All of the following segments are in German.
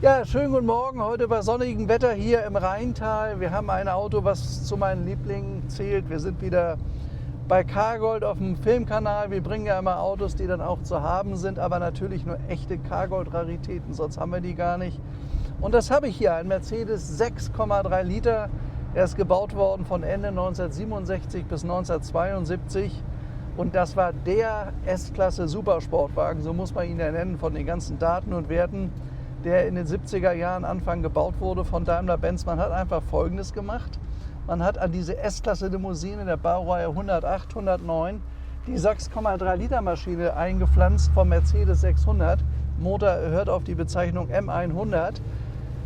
Ja, schönen guten Morgen. Heute bei sonnigem Wetter hier im Rheintal. Wir haben ein Auto, was zu meinen Lieblingen zählt. Wir sind wieder bei Cargold auf dem Filmkanal. Wir bringen ja immer Autos, die dann auch zu haben sind, aber natürlich nur echte Cargold-Raritäten, sonst haben wir die gar nicht. Und das habe ich hier, ein Mercedes 6,3 Liter. Er ist gebaut worden von Ende 1967 bis 1972. Und das war der S-Klasse Supersportwagen, so muss man ihn ja nennen, von den ganzen Daten und Werten, der in den 70er Jahren Anfang gebaut wurde von Daimler-Benz. Man hat einfach Folgendes gemacht. Man hat an diese S-Klasse Limousine der Baureihe 108, 109 die 6,3 Liter Maschine eingepflanzt vom Mercedes 600. Motor hört auf die Bezeichnung M100.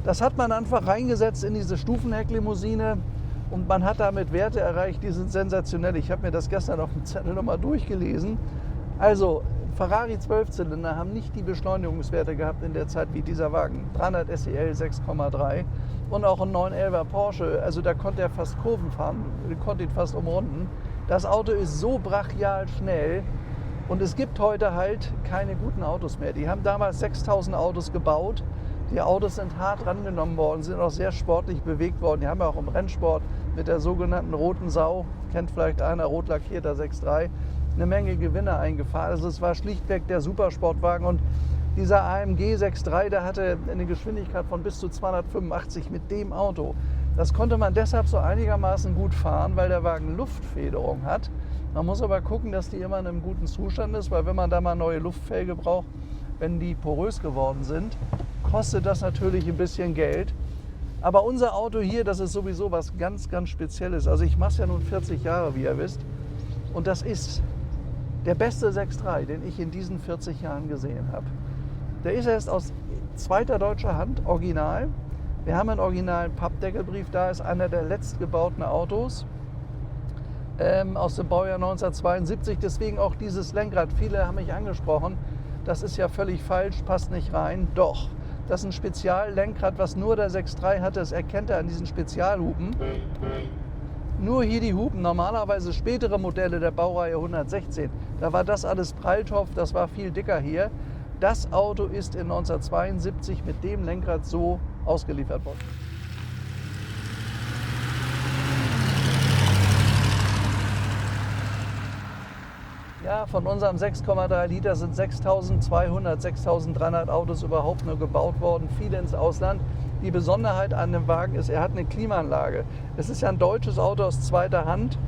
Das hat man einfach reingesetzt in diese Stufenhecklimousine und man hat damit Werte erreicht, die sind sensationell. Ich habe mir das gestern auf dem Zettel nochmal durchgelesen. Also Ferrari 12-Zylinder haben nicht die Beschleunigungswerte gehabt in der Zeit wie dieser Wagen. 300 SEL 6,3 und auch ein 911er Porsche, also da konnte er fast Kurven fahren, konnte ihn fast umrunden. Das Auto ist so brachial schnell und es gibt heute halt keine guten Autos mehr. Die haben damals 6000 Autos gebaut. Die Autos sind hart rangenommen worden, sind auch sehr sportlich bewegt worden. Die haben ja auch im Rennsport mit der sogenannten roten Sau, kennt vielleicht einer, rot lackierter 6.3, eine Menge Gewinne eingefahren. Also es war schlichtweg der Supersportwagen und dieser AMG 6.3, der hatte eine Geschwindigkeit von bis zu 285 mit dem Auto. Das konnte man deshalb so einigermaßen gut fahren, weil der Wagen Luftfederung hat. Man muss aber gucken, dass die immer in einem guten Zustand ist, weil wenn man da mal neue Luftfelge braucht, wenn die porös geworden sind, kostet das natürlich ein bisschen Geld. Aber unser Auto hier, das ist sowieso was ganz, ganz Spezielles. Also ich mache es ja nun 40 Jahre, wie ihr wisst. Und das ist der beste 6.3, den ich in diesen 40 Jahren gesehen habe. Der ist erst aus zweiter deutscher Hand, original. Wir haben einen originalen Pappdeckelbrief da, ist einer der letztgebauten Autos aus dem Baujahr 1972. Deswegen auch dieses Lenkrad. Viele haben mich angesprochen, das ist ja völlig falsch, passt nicht rein. Doch, das ist ein Speziallenkrad, was nur der 6.3 hatte. Das erkennt er an diesen Spezialhupen. Nur hier die Hupen, normalerweise spätere Modelle der Baureihe 116, da war das alles Pralltopf, das war viel dicker hier. Das Auto ist in 1972 mit dem Lenkrad so ausgeliefert worden. Ja, von unserem 6,3 Liter sind 6.200, 6.300 Autos überhaupt nur gebaut worden, viele ins Ausland. Die Besonderheit an dem Wagen ist, er hat eine Klimaanlage. Es ist ja ein deutsches Auto aus zweiter Hand.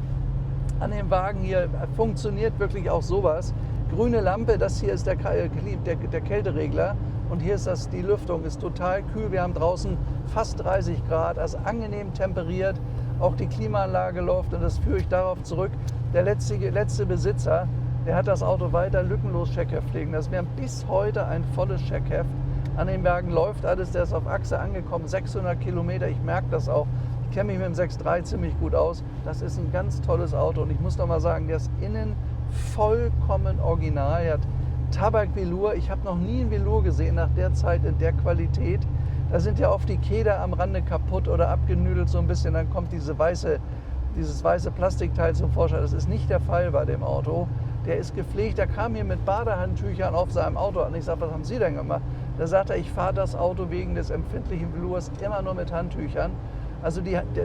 An dem Wagen hier funktioniert wirklich auch sowas. Grüne Lampe, das hier ist der Kälteregler und hier ist die Lüftung, ist total kühl. Wir haben draußen fast 30 Grad, also angenehm temperiert. Auch die Klimaanlage läuft und das führe ich darauf zurück. Der letzte Besitzer, der hat das Auto weiter lückenlos Checkheft pflegen. Das wäre bis heute ein volles Checkheft. An dem Wagen läuft alles, der ist auf Achse angekommen, 600 Kilometer, ich merke das auch. Ich kenne mich mit dem 6.3 ziemlich gut aus. Das ist ein ganz tolles Auto und ich muss noch mal sagen, der ist innen vollkommen original. Er hat Tabak-Velour. Ich habe noch nie ein Velour gesehen nach der Zeit in der Qualität. Da sind ja oft die Keder am Rande kaputt oder abgenüdelt so ein bisschen. Dann kommt dieses weiße Plastikteil zum Vorschein. Das ist nicht der Fall bei dem Auto. Der ist gepflegt. Der kam hier mit Badehandtüchern auf seinem Auto an. Ich sage, was haben Sie denn gemacht? Da sagt er, ich fahre das Auto wegen des empfindlichen Velours immer nur mit Handtüchern. Also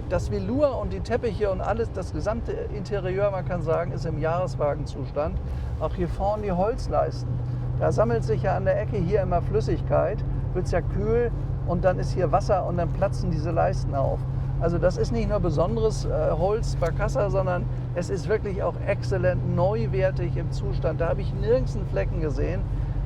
das Velour und die Teppiche und alles, das gesamte Interieur, man kann sagen, ist im Jahreswagenzustand. Auch hier vorne die Holzleisten. Da sammelt sich ja an der Ecke hier immer Flüssigkeit, wird es ja kühl und dann ist hier Wasser und dann platzen diese Leisten auf. Also das ist nicht nur besonderes Holz Barcassa, sondern es ist wirklich auch exzellent neuwertig im Zustand. Da habe ich nirgends einen Flecken gesehen.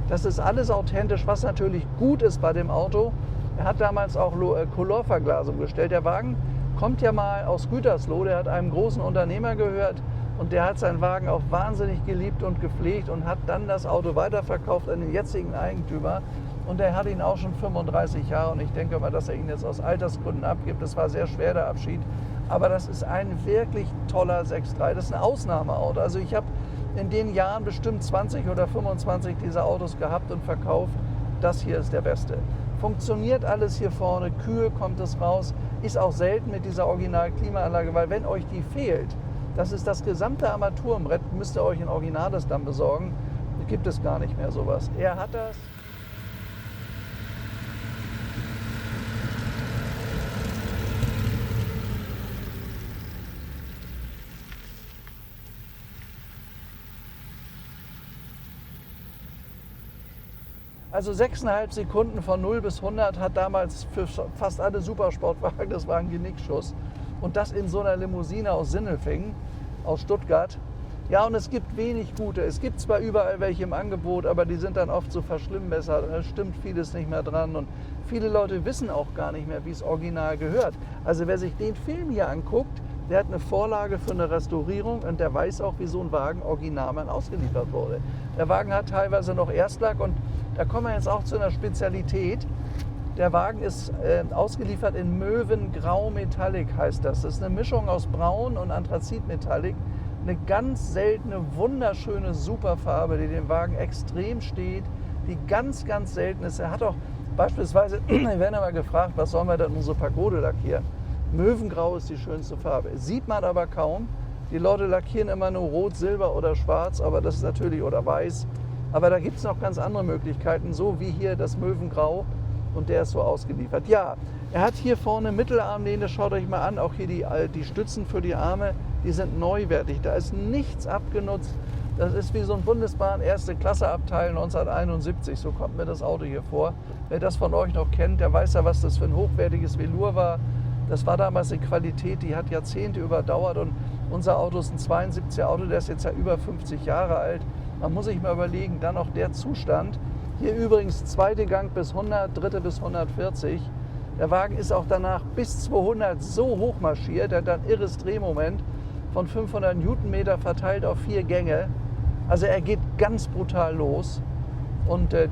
Das ist alles authentisch, was natürlich gut ist bei dem Auto. Er hat damals auch Colorverglasung gestellt. Der Wagen kommt ja mal aus Gütersloh, der hat einem großen Unternehmer gehört und der hat seinen Wagen auch wahnsinnig geliebt und gepflegt und hat dann das Auto weiterverkauft an den jetzigen Eigentümer. Und der hat ihn auch schon 35 Jahre und ich denke mal, dass er ihn jetzt aus Altersgründen abgibt. Das war sehr schwer, der Abschied. Aber das ist ein wirklich toller 6.3. Das ist ein Ausnahmeauto. Also ich habe in den Jahren bestimmt 20 oder 25 dieser Autos gehabt und verkauft. Das hier ist der beste. Funktioniert alles hier vorne, kühl kommt es raus, ist auch selten mit dieser Original-Klimaanlage, weil wenn euch die fehlt, das ist das gesamte Armaturenbrett, müsst ihr euch ein Originales dann besorgen. Gibt es gar nicht mehr sowas. Er hat das. Also 6,5 Sekunden von 0 bis 100 hat damals für fast alle Supersportwagen, das war ein Genickschuss. Und das in so einer Limousine aus Sindelfingen, aus Stuttgart. Ja, und es gibt wenig gute. Es gibt zwar überall welche im Angebot, aber die sind dann oft so verschlimmbessert. Da stimmt vieles nicht mehr dran. Und viele Leute wissen auch gar nicht mehr, wie es original gehört. Also wer sich den Film hier anguckt, der hat eine Vorlage für eine Restaurierung und der weiß auch, wie so ein Wagen original mal ausgeliefert wurde. Der Wagen hat teilweise noch Erstlack und da kommen wir jetzt auch zu einer Spezialität. Der Wagen ist ausgeliefert in Möwengrau Metallic, heißt das. Das ist eine Mischung aus Braun und Anthrazit-Metallic. Eine ganz seltene, wunderschöne Superfarbe, die dem Wagen extrem steht, die ganz, ganz selten ist. Er hat auch beispielsweise, wir werden aber gefragt, was sollen wir denn unsere Pagode lackieren? Möwengrau ist die schönste Farbe. Sieht man aber kaum. Die Leute lackieren immer nur Rot, Silber oder Schwarz, aber das ist natürlich, oder Weiß. Aber da gibt es noch ganz andere Möglichkeiten, so wie hier das Möwengrau und der ist so ausgeliefert. Ja, er hat hier vorne Mittelarmlehne, schaut euch mal an, auch hier die Stützen für die Arme, die sind neuwertig. Da ist nichts abgenutzt. Das ist wie so ein Bundesbahn erste Klasse Abteil 1971, so kommt mir das Auto hier vor. Wer das von euch noch kennt, der weiß ja, was das für ein hochwertiges Velour war. Das war damals eine Qualität, die hat Jahrzehnte überdauert und unser Auto ist ein 72er Auto, der ist jetzt ja über 50 Jahre alt. Man muss sich mal überlegen, dann auch der Zustand. Hier übrigens zweite Gang bis 100, dritte bis 140. Der Wagen ist auch danach bis 200 so hoch marschiert, er hat ein irres Drehmoment von 500 Newtonmeter verteilt auf 4 Gänge. Also er geht ganz brutal los und der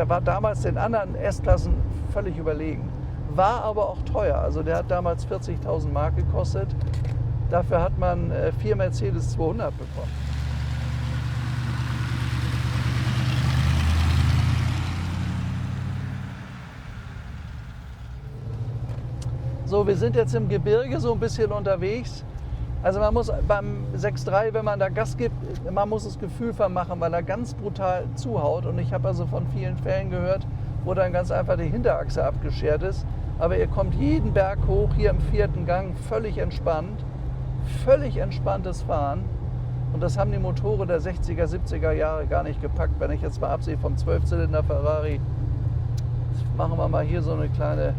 war damals den anderen S-Klassen völlig überlegen. War aber auch teuer, also der hat damals 40.000 Mark gekostet. Dafür hat man 4 Mercedes 200 bekommen. So, wir sind jetzt im Gebirge so ein bisschen unterwegs. Also man muss beim 6.3, wenn man da Gas gibt, man muss das Gefühl vermachen, weil er ganz brutal zuhaut. Und ich habe also von vielen Fällen gehört, wo dann ganz einfach die Hinterachse abgeschert ist. Aber ihr kommt jeden Berg hoch, hier im 4. Gang, völlig entspannt. Völlig entspanntes Fahren. Und das haben die Motoren der 60er, 70er Jahre gar nicht gepackt. Wenn ich jetzt mal absehe vom 12-Zylinder Ferrari, machen wir mal hier so eine kleine...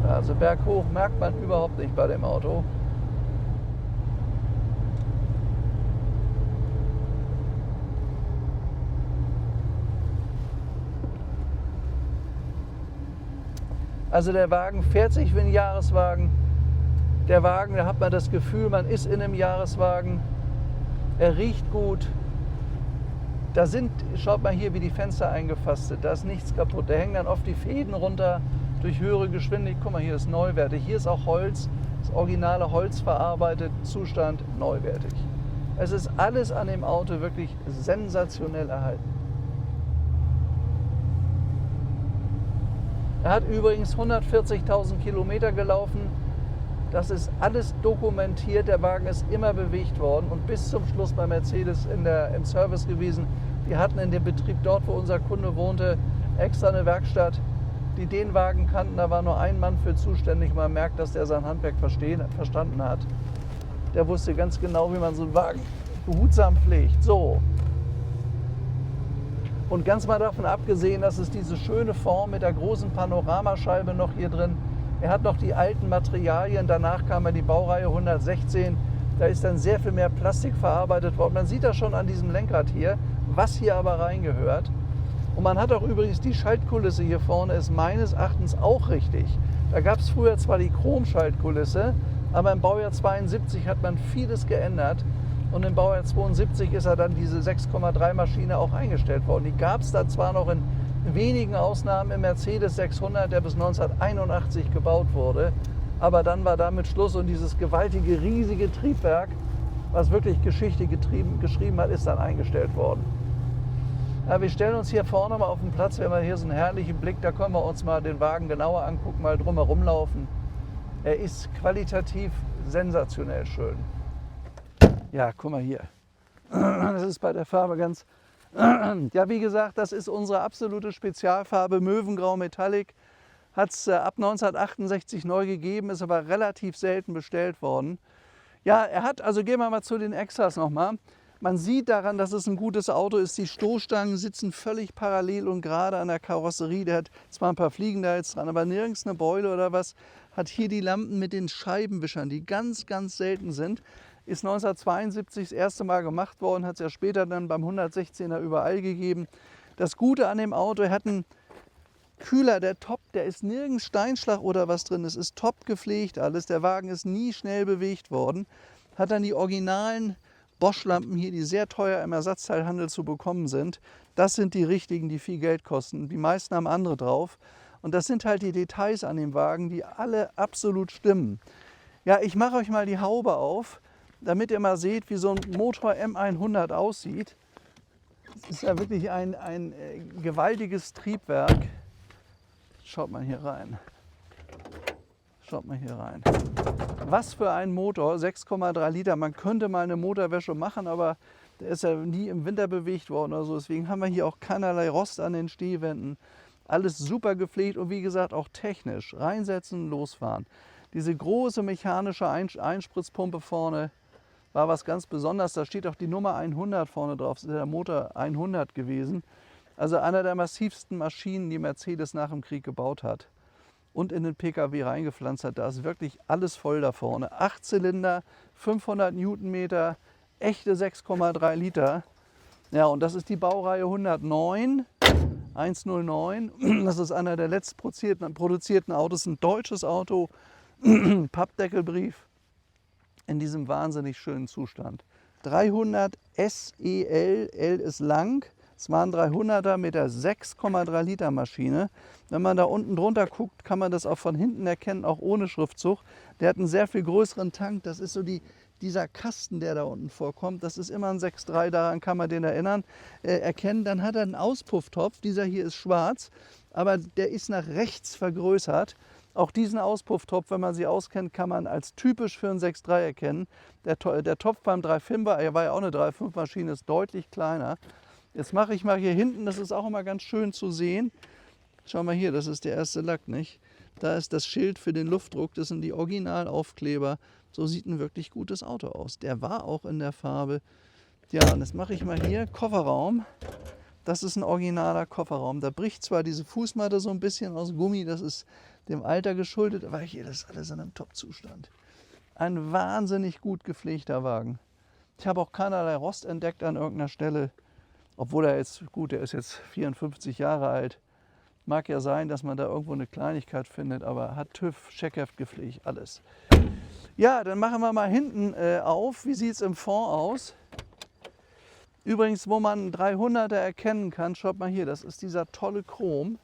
Also berghoch merkt man überhaupt nicht bei dem Auto. Also der Wagen fährt sich wie ein Jahreswagen. Der Wagen, da hat man das Gefühl, man ist in einem Jahreswagen. Er riecht gut. Da sind, schaut mal hier, wie die Fenster eingefasst sind. Da ist nichts kaputt. Da hängen dann oft die Fäden runter durch höhere Geschwindigkeit. Guck mal, hier ist neuwertig. Hier ist auch Holz, das originale Holz verarbeitet, Zustand neuwertig. Es ist alles an dem Auto wirklich sensationell erhalten. Er hat übrigens 140.000 Kilometer gelaufen. Das ist alles dokumentiert. Der Wagen ist immer bewegt worden und bis zum Schluss bei Mercedes im Service gewesen. Die hatten in dem Betrieb dort, wo unser Kunde wohnte, extra eine Werkstatt, die den Wagen kannten. Da war nur ein Mann für zuständig. Man merkt, dass der sein Handwerk verstanden hat. Der wusste ganz genau, wie man so einen Wagen behutsam pflegt. So. Und ganz mal davon abgesehen, dass es diese schöne Form mit der großen Panoramascheibe noch hier drin. Er hat noch die alten Materialien. Danach kam ja die Baureihe 116. Da ist dann sehr viel mehr Plastik verarbeitet worden. Man sieht das schon an diesem Lenkrad hier, was hier aber reingehört. Und man hat auch übrigens die Schaltkulisse hier vorne, ist meines Erachtens auch richtig. Da gab es früher zwar die Chrom-Schaltkulisse, aber im Baujahr 72 hat man vieles geändert. Und im Baujahr 72 ist er dann diese 6,3 Maschine auch eingestellt worden. Die gab es dann zwar noch in wenigen Ausnahmen im Mercedes 600, der bis 1981 gebaut wurde. Aber dann war damit Schluss und dieses gewaltige, riesige Triebwerk, was wirklich Geschichte geschrieben hat, ist dann eingestellt worden. Ja, wir stellen uns hier vorne mal auf den Platz, wir haben hier so einen herrlichen Blick, da können wir uns mal den Wagen genauer angucken, mal drumherum laufen. Er ist qualitativ sensationell schön. Ja, guck mal hier. Das ist bei der Farbe ganz... Ja, wie gesagt, das ist unsere absolute Spezialfarbe, Möwengrau Metallic. Hat es ab 1968 neu gegeben, ist aber relativ selten bestellt worden. Ja, er hat, also gehen wir mal zu den Extras nochmal. Man sieht daran, dass es ein gutes Auto ist. Die Stoßstangen sitzen völlig parallel und gerade an der Karosserie. Der hat zwar ein paar Fliegen da jetzt dran, aber nirgends eine Beule oder was. Hat hier die Lampen mit den Scheibenwischern, die ganz, ganz selten sind. Ist 1972 das erste Mal gemacht worden, hat es ja später dann beim 116er überall gegeben. Das Gute an dem Auto, er hat einen Kühler, der top, der ist nirgends Steinschlag oder was drin. Es ist top gepflegt alles. Der Wagen ist nie schnell bewegt worden. Hat dann die originalen Bosch-Lampen hier, die sehr teuer im Ersatzteilhandel zu bekommen sind. Das sind die richtigen, die viel Geld kosten. Die meisten haben andere drauf. Und das sind halt die Details an dem Wagen, die alle absolut stimmen. Ja, ich mache euch mal die Haube auf, damit ihr mal seht, wie so ein Motor M100 aussieht. Es ist ja wirklich ein gewaltiges Triebwerk. Schaut mal hier rein. Schaut mal hier rein. Was für ein Motor, 6,3 Liter. Man könnte mal eine Motorwäsche machen, aber der ist ja nie im Winter bewegt worden oder so. Deswegen haben wir hier auch keinerlei Rost an den Stehwänden. Alles super gepflegt und wie gesagt auch technisch. Reinsetzen, losfahren. Diese große mechanische Einspritzpumpe vorne war was ganz Besonderes. Da steht auch die Nummer 100 vorne drauf. Das ist der Motor 100 gewesen. Also einer der massivsten Maschinen, die Mercedes nach dem Krieg gebaut hat und in den PKW reingepflanzt hat. Da ist wirklich alles voll da vorne. 8 Zylinder, 500 Newtonmeter, echte 6,3 Liter. Ja, und das ist die Baureihe 109, 109. Das ist einer der letzt produzierten Autos, ein deutsches Auto, Pappdeckelbrief, in diesem wahnsinnig schönen Zustand. 300 SEL, L ist lang. Es waren 300er mit der 6,3 Liter Maschine. Wenn man da unten drunter guckt, kann man das auch von hinten erkennen, auch ohne Schriftzug. Der hat einen sehr viel größeren Tank. Das ist so dieser Kasten, der da unten vorkommt. Das ist immer ein 6,3, daran kann man den erkennen. Dann hat er einen Auspufftopf. Dieser hier ist schwarz, aber der ist nach rechts vergrößert. Auch diesen Auspufftopf, wenn man sie auskennt, kann man als typisch für einen 6,3 erkennen. Der Topf beim 3,5er, er war ja auch eine 3,5 Maschine, ist deutlich kleiner. Jetzt mache ich mal hier hinten, das ist auch immer ganz schön zu sehen. Schau mal hier, das ist der erste Lack, nicht? Da ist das Schild für den Luftdruck, das sind die Originalaufkleber. So sieht ein wirklich gutes Auto aus. Der war auch in der Farbe. Ja, und jetzt mache ich mal hier Kofferraum. Das ist ein originaler Kofferraum. Da bricht zwar diese Fußmatte so ein bisschen aus Gummi, das ist dem Alter geschuldet, aber hier ist alles in einem Top-Zustand. Ein wahnsinnig gut gepflegter Wagen. Ich habe auch keinerlei Rost entdeckt an irgendeiner Stelle. Obwohl er jetzt, gut, der ist jetzt 54 Jahre alt. Mag ja sein, dass man da irgendwo eine Kleinigkeit findet, aber hat TÜV, Checkheft gepflegt, alles. Ja, dann machen wir mal hinten auf. Wie sieht es im Fond aus? Übrigens, wo man 300er erkennen kann, schaut mal hier, das ist dieser tolle Chrom.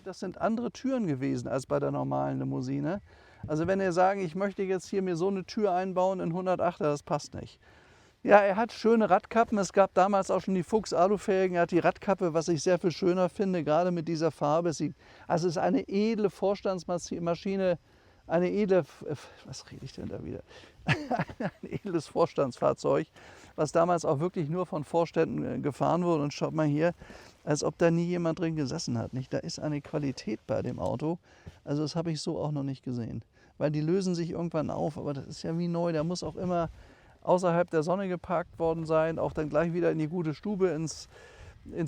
Das sind andere Türen gewesen als bei der normalen Limousine. Also wenn ihr sagen, ich möchte jetzt hier mir so eine Tür einbauen in 108er, das passt nicht. Ja, er hat schöne Radkappen. Es gab damals auch schon die Fuchs-Alufelgen. Er hat die Radkappe, was ich sehr viel schöner finde, gerade mit dieser Farbe. Also es ist eine edle Vorstandsmaschine, eine edle, was rede ich denn da wieder? Ein edles Vorstandsfahrzeug, was damals auch wirklich nur von Vorständen gefahren wurde. Und schaut mal hier, als ob da nie jemand drin gesessen hat. Nicht? Da ist eine Qualität bei dem Auto. Also das habe ich so auch noch nicht gesehen. Weil die lösen sich irgendwann auf, aber das ist ja wie neu. Der muss auch immer außerhalb der Sonne geparkt worden sein, auch dann gleich wieder in die gute Stube, ins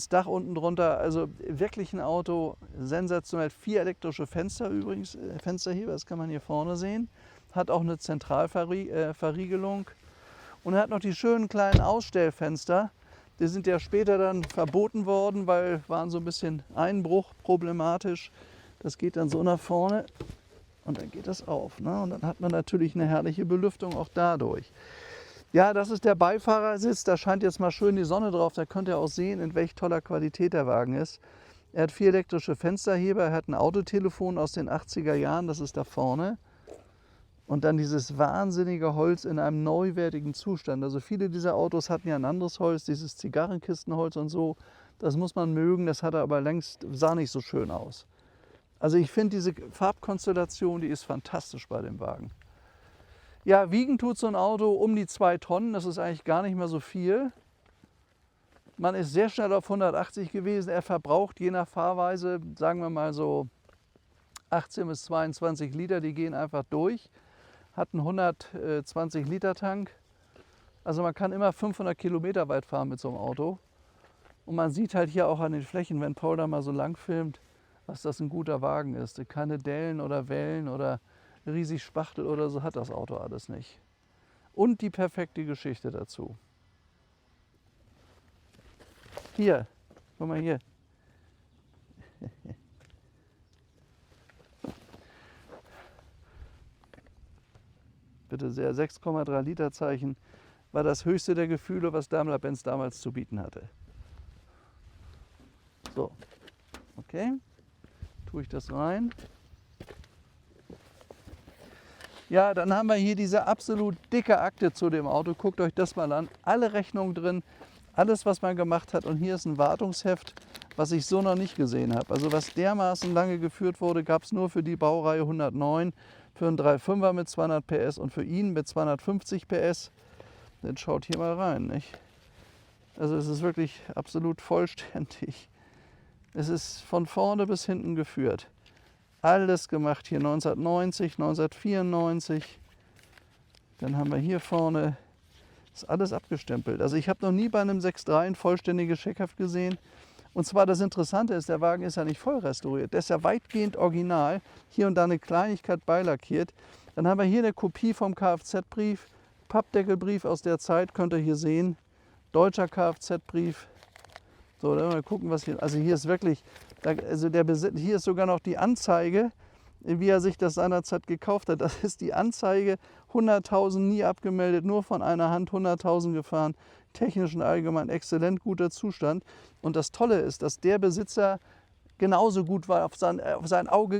Dach unten drunter. Also wirklich ein Auto, sensationell. 4 elektrische Fenster übrigens, Fensterheber, das kann man hier vorne sehen. Hat auch eine Zentralverriegelung und hat noch die schönen kleinen Ausstellfenster. Die sind ja später dann verboten worden, weil waren so ein bisschen Einbruch problematisch. Das geht dann so nach vorne und dann geht das auf. Ne? Und dann hat man natürlich eine herrliche Belüftung auch dadurch. Ja, das ist der Beifahrersitz, da scheint jetzt mal schön die Sonne drauf, da könnt ihr auch sehen, in welch toller Qualität der Wagen ist. Er hat 4 elektrische Fensterheber, er hat ein Autotelefon aus den 80er Jahren, das ist da vorne. Und dann dieses wahnsinnige Holz in einem neuwertigen Zustand. Also viele dieser Autos hatten ja ein anderes Holz, dieses Zigarrenkistenholz und so. Das muss man mögen, das hat er aber längst, sah nicht so schön aus. Also ich finde diese Farbkonstellation, die ist fantastisch bei dem Wagen. Ja, wiegen tut so ein Auto um die 2 Tonnen, das ist eigentlich gar nicht mehr so viel. Man ist sehr schnell auf 180 gewesen, er verbraucht je nach Fahrweise, sagen wir mal so 18 bis 22 Liter, die gehen einfach durch. hat einen 120 Liter Tank. Also man kann immer 500 Kilometer weit fahren mit so einem Auto. Und man sieht halt hier auch an den Flächen, wenn Paul da mal so lang filmt, was das ein guter Wagen ist. Keine Dellen oder Wellen oder riesig Spachtel oder so hat das Auto alles nicht. Und die perfekte Geschichte dazu. Hier, guck mal hier. Bitte sehr, 6,3 Liter Zeichen war das höchste der Gefühle, was Daimler-Benz damals zu bieten hatte. So, okay, tue ich das rein. Ja, dann haben wir hier diese absolut dicke Akte zu dem Auto. Guckt euch das mal an. Alle Rechnungen drin, alles, was man gemacht hat. Und hier ist ein Wartungsheft, was ich so noch nicht gesehen habe. Also was dermaßen lange geführt wurde, gab es nur für die Baureihe 109, für einen 3.5er mit 200 PS und für ihn mit 250 PS. Dann schaut hier mal rein, nicht? Also es ist wirklich absolut vollständig. Es ist von vorne bis hinten geführt. Alles gemacht hier 1990, 1994. Dann haben wir hier vorne, ist alles abgestempelt. Also ich habe noch nie bei einem 6.3 ein vollständiges Checkheft gesehen. Und zwar das Interessante ist, der Wagen ist ja nicht voll restauriert. Der ist ja weitgehend original. Hier und da eine Kleinigkeit beilackiert. Dann haben wir hier eine Kopie vom Kfz-Brief. Pappdeckelbrief aus der Zeit, könnt ihr hier sehen. Deutscher Kfz-Brief. So, dann mal gucken, was hier. Also hier ist wirklich, also hier ist sogar noch die Anzeige, wie er sich das seinerzeit gekauft hat. Das ist die Anzeige, 100.000 nie abgemeldet, nur von einer Hand 100.000 gefahren. Technisch und allgemein exzellent guter Zustand. Und das Tolle ist, dass der Besitzer genauso gut war auf sein Auto,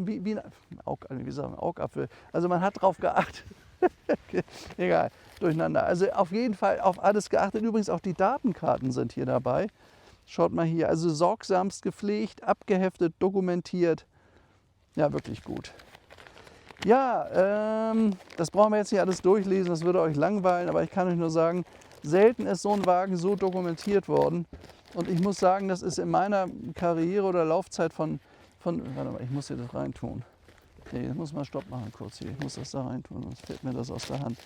wie ein Augapfel. Also man hat drauf geachtet. Egal, durcheinander. Also auf jeden Fall auf alles geachtet. Übrigens auch die Datenkarten sind hier dabei. Schaut mal hier, also sorgsamst gepflegt, abgeheftet, dokumentiert. Ja, wirklich gut. Ja, das brauchen wir jetzt nicht alles durchlesen, das würde euch langweilen, aber ich kann euch nur sagen, selten ist so ein Wagen so dokumentiert worden. Und ich muss sagen, das ist in meiner Karriere oder Laufzeit warte mal, ich muss hier das reintun. Okay, jetzt muss man Stopp machen kurz hier. Ich muss das da rein tun, sonst fällt mir das aus der Hand.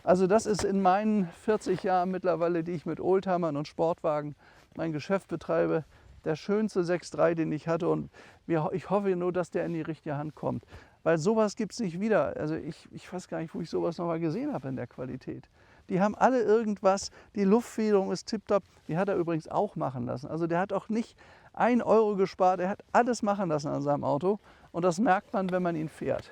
Also das ist in meinen 40 Jahren mittlerweile, die ich mit Oldtimern und Sportwagen mein Geschäft betreibe, der schönste 6.3, den ich hatte. Und ich hoffe nur, dass der in die richtige Hand kommt. Weil sowas gibt es nicht wieder. Also ich weiß gar nicht, wo ich sowas noch mal gesehen habe in der Qualität. Die haben alle irgendwas, die Luftfederung ist tipptopp. Die hat er übrigens auch machen lassen. Also der hat auch nicht 1 Euro gespart, er hat alles machen lassen an seinem Auto. Und das merkt man, wenn man ihn fährt.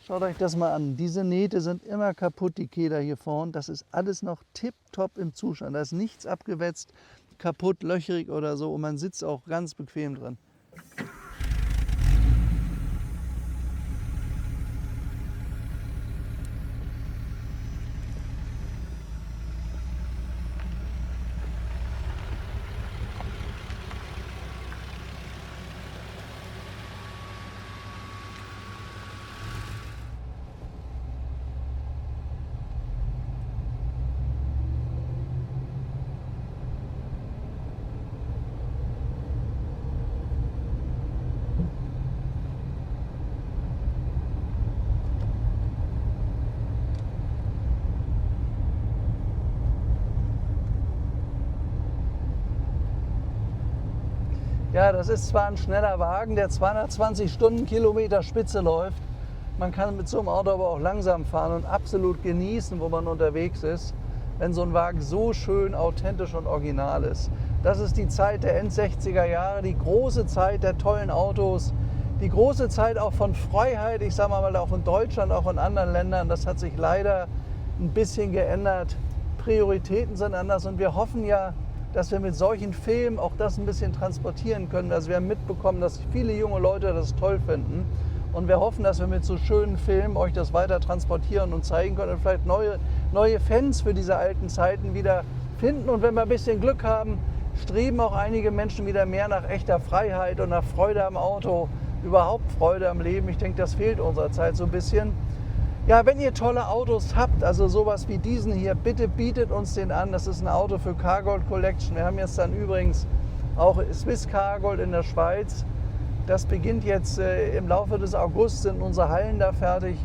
Schaut euch das mal an. Diese Nähte sind immer kaputt, die Keder hier vorne. Das ist alles noch tipptopp im Zustand. Da ist nichts abgewetzt, kaputt, löcherig oder so. Und man sitzt auch ganz bequem drin. Ja, das ist zwar ein schneller Wagen, der 220 Stundenkilometer Spitze läuft. Man kann mit so einem Auto aber auch langsam fahren und absolut genießen, wo man unterwegs ist, wenn so ein Wagen so schön authentisch und original ist. Das ist die Zeit der End-60er Jahre, die große Zeit der tollen Autos, die große Zeit auch von Freiheit, ich sage mal auch in Deutschland, auch in anderen Ländern. Das hat sich leider ein bisschen geändert. Prioritäten sind anders und wir hoffen ja, dass wir mit solchen Filmen auch das ein bisschen transportieren können. Also wir haben mitbekommen, dass viele junge Leute das toll finden. Und wir hoffen, dass wir mit so schönen Filmen euch das weiter transportieren und zeigen können und vielleicht neue Fans für diese alten Zeiten wieder finden. Und wenn wir ein bisschen Glück haben, streben auch einige Menschen wieder mehr nach echter Freiheit und nach Freude am Auto, überhaupt Freude am Leben. Ich denke, das fehlt unserer Zeit so ein bisschen. Ja, wenn ihr tolle Autos habt, also sowas wie diesen hier, bitte bietet uns den an. Das ist ein Auto für Car Gold Collection. Wir haben jetzt dann übrigens auch Swiss Car Gold in der Schweiz. Das beginnt jetzt im Laufe des August, sind unsere Hallen da fertig,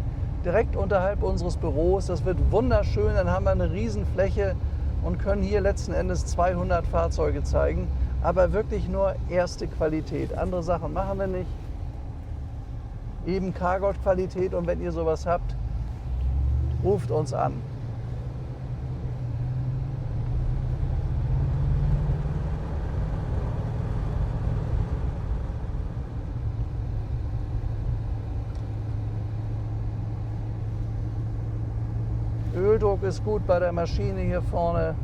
direkt unterhalb unseres Büros. Das wird wunderschön, dann haben wir eine Riesenfläche und können hier letzten Endes 200 Fahrzeuge zeigen. Aber wirklich nur erste Qualität. Andere Sachen machen wir nicht. Eben Cargold-Qualität, und wenn ihr sowas habt, ruft uns an. Öldruck ist gut bei der Maschine hier vorne.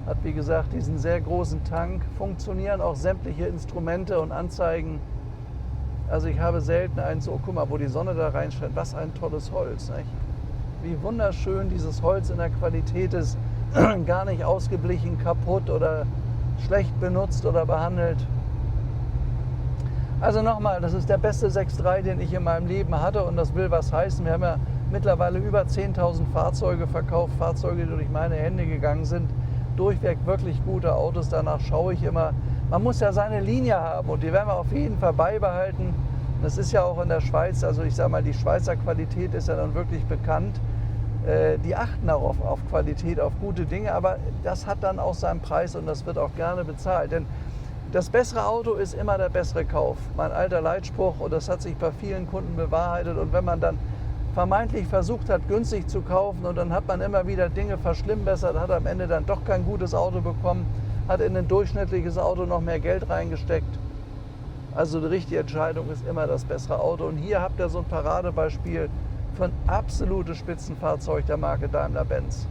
Hat wie gesagt diesen sehr großen Tank. Funktionieren auch sämtliche Instrumente und Anzeigen. Also ich habe selten einen so, guck mal, wo die Sonne da reinscheint. Was ein tolles Holz, nicht? Wie wunderschön dieses Holz in der Qualität ist. Gar nicht ausgeblichen, kaputt oder schlecht benutzt oder behandelt. Also nochmal, das ist der beste 6.3, den ich in meinem Leben hatte, und das will was heißen. Wir haben ja mittlerweile über 10.000 Fahrzeuge verkauft, Fahrzeuge, die durch meine Hände gegangen sind. Durchweg wirklich gute Autos, danach schaue ich immer. Man muss ja seine Linie haben, und die werden wir auf jeden Fall beibehalten. Das ist ja auch in der Schweiz, also ich sage mal, die Schweizer Qualität ist ja dann wirklich bekannt. Die achten darauf, auf Qualität, auf gute Dinge, aber das hat dann auch seinen Preis, und das wird auch gerne bezahlt. Denn das bessere Auto ist immer der bessere Kauf. Mein alter Leitspruch, und das hat sich bei vielen Kunden bewahrheitet. Und wenn man dann vermeintlich versucht hat, günstig zu kaufen, und dann hat man immer wieder Dinge verschlimmbessert, hat am Ende dann doch kein gutes Auto bekommen, hat in ein durchschnittliches Auto noch mehr Geld reingesteckt. Also die richtige Entscheidung ist immer das bessere Auto. Und hier habt ihr so ein Paradebeispiel für ein absolutes Spitzenfahrzeug der Marke Daimler-Benz.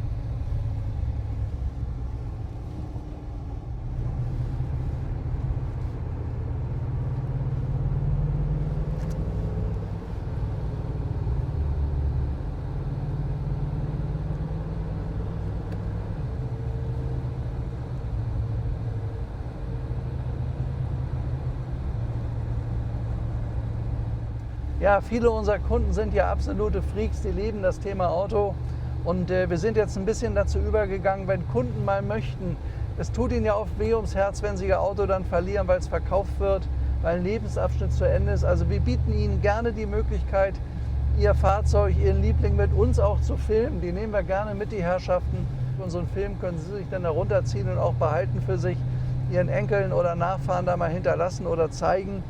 Ja, viele unserer Kunden sind ja absolute Freaks, die lieben das Thema Auto. Und wir sind jetzt ein bisschen dazu übergegangen, wenn Kunden mal möchten, es tut ihnen ja oft weh ums Herz, wenn sie ihr Auto dann verlieren, weil es verkauft wird, weil ein Lebensabschnitt zu Ende ist. Also wir bieten ihnen gerne die Möglichkeit, ihr Fahrzeug, ihren Liebling mit uns auch zu filmen. Die nehmen wir gerne mit, die Herrschaften. Und so einen Film können sie sich dann herunterziehen und auch behalten für sich, ihren Enkeln oder Nachfahren da mal hinterlassen oder zeigen.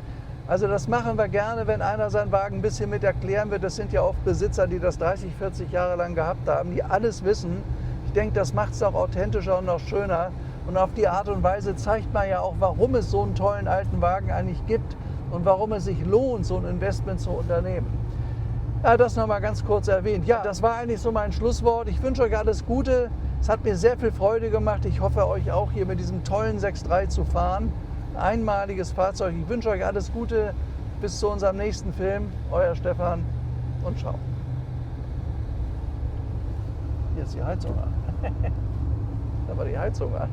Also das machen wir gerne, wenn einer seinen Wagen ein bisschen mit erklären wird. Das sind ja oft Besitzer, die das 30, 40 Jahre lang gehabt haben, die alles wissen. Ich denke, das macht es auch authentischer und noch schöner. Und auf die Art und Weise zeigt man ja auch, warum es so einen tollen alten Wagen eigentlich gibt und warum es sich lohnt, so ein Investment zu unternehmen. Ja, das nochmal ganz kurz erwähnt. Ja, das war eigentlich so mein Schlusswort. Ich wünsche euch alles Gute. Es hat mir sehr viel Freude gemacht. Ich hoffe, euch auch hier mit diesem tollen 6.3 zu fahren. Einmaliges Fahrzeug. Ich wünsche euch alles Gute. Bis zu unserem nächsten Film. Euer Stefan, und ciao. Hier ist die Heizung an. Da war die Heizung an.